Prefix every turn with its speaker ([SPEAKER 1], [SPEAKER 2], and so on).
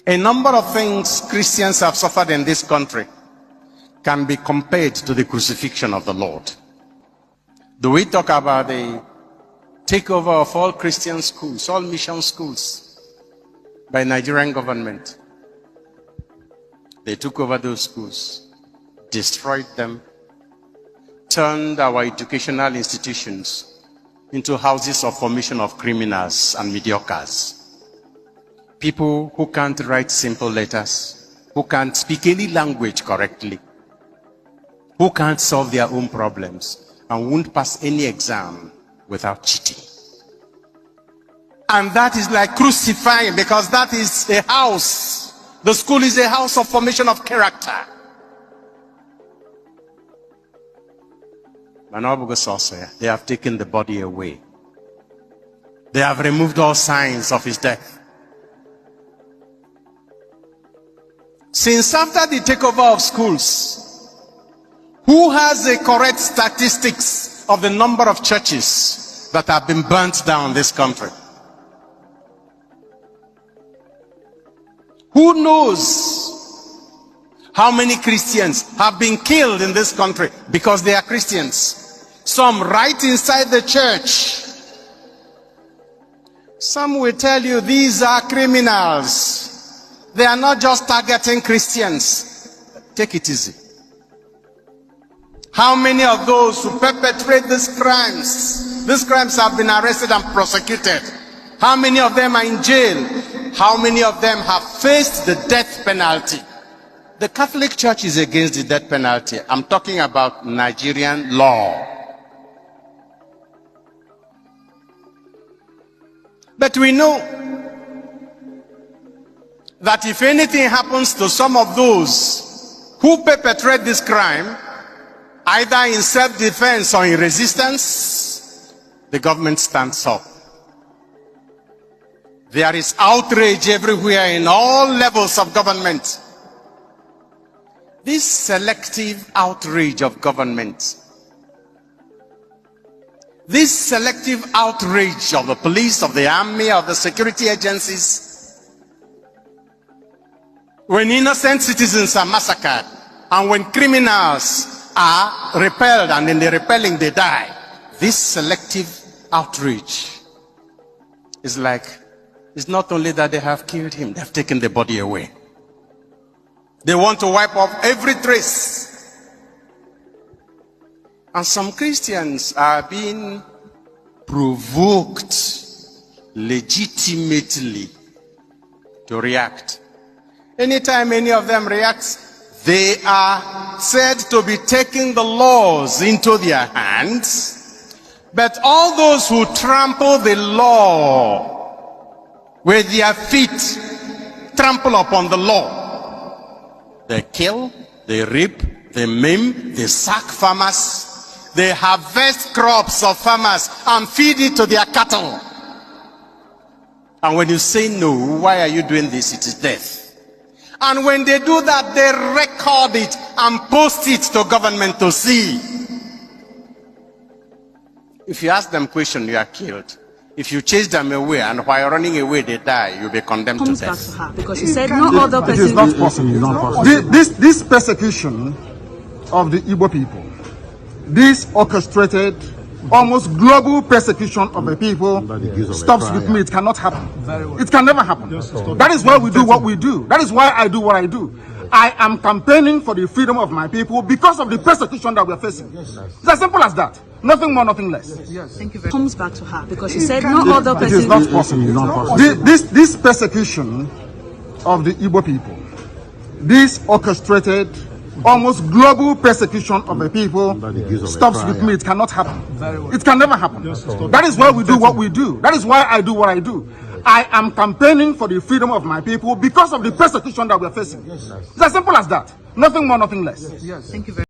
[SPEAKER 1] A number of things Christians have suffered in this country can be compared to the crucifixion of the Lord. Do we talk about the takeover of all Christian schools, all mission schools by Nigerian government? They took over those schools, destroyed them, turned our educational institutions into houses of formation of criminals and mediocres. People who can't write simple letters, who can't speak any language correctly, who can't solve their own problems, and won't pass any exam without cheating. And that is like crucifying, because that is a house. The school is a house of formation of character. They have taken the body away. They have removed all signs of his death. Since after the takeover of schools, who has the correct statistics of the number of churches that have been burnt down in this country? Who knows how many Christians have been killed in this country because they are Christians? Some right inside the church. Some will tell you these are criminals. They are not just targeting Christians. Take it easy. How many of those who perpetrate these crimes have been arrested and prosecuted? How many of them are in jail? How many of them have faced the death penalty? The Catholic Church is against the death penalty. I'm talking about Nigerian law. But we know that if anything happens to some of those who perpetrate this crime, either in self-defense or in resistance, the government stands up. There is outrage everywhere in all levels of government. This selective outrage of government, this selective outrage of the police, of the army, of the security agencies, when innocent citizens are massacred, and when criminals are repelled, and in the repelling they die, this selective outrage is like, it's not only that they have killed him, they have taken the body away. They want to wipe off every trace. And some Christians are being provoked legitimately to react. Anytime any of them reacts, they are said to be taking the laws into their hands. But all those who trample the law with their feet, trample upon the law. They kill, they rape, they maim, they sack farmers, they harvest crops of farmers and feed it to their cattle. And when you say no, why are you doing this? It is death. And when they do that, they record it and post it to government to see. If you ask them question, you are killed. If you chase them away and while running away they die, you'll be condemned to death.
[SPEAKER 2] Back to her because she said no other person.
[SPEAKER 3] It is not possible. This persecution of the Igbo people, this orchestrated, almost global persecution of the people stops with me. It cannot happen. It can never happen. That is why we do what we do. That is why I do what I do. I am campaigning for the freedom of my people because of the persecution that we are facing. It's as simple as that. Nothing more, nothing less.
[SPEAKER 2] Thank you very much. Comes back to her because she said no other person.
[SPEAKER 3] It is not possible. This persecution of the Igbo people, this orchestrated, almost global persecution of the people stops with me. It cannot happen. It can never happen. That is why we do what we do. That is why I do what I do. I am campaigning for the freedom of my people because of the persecution that we are facing. It's as simple as that. Nothing more, nothing less.
[SPEAKER 2] Thank you very much.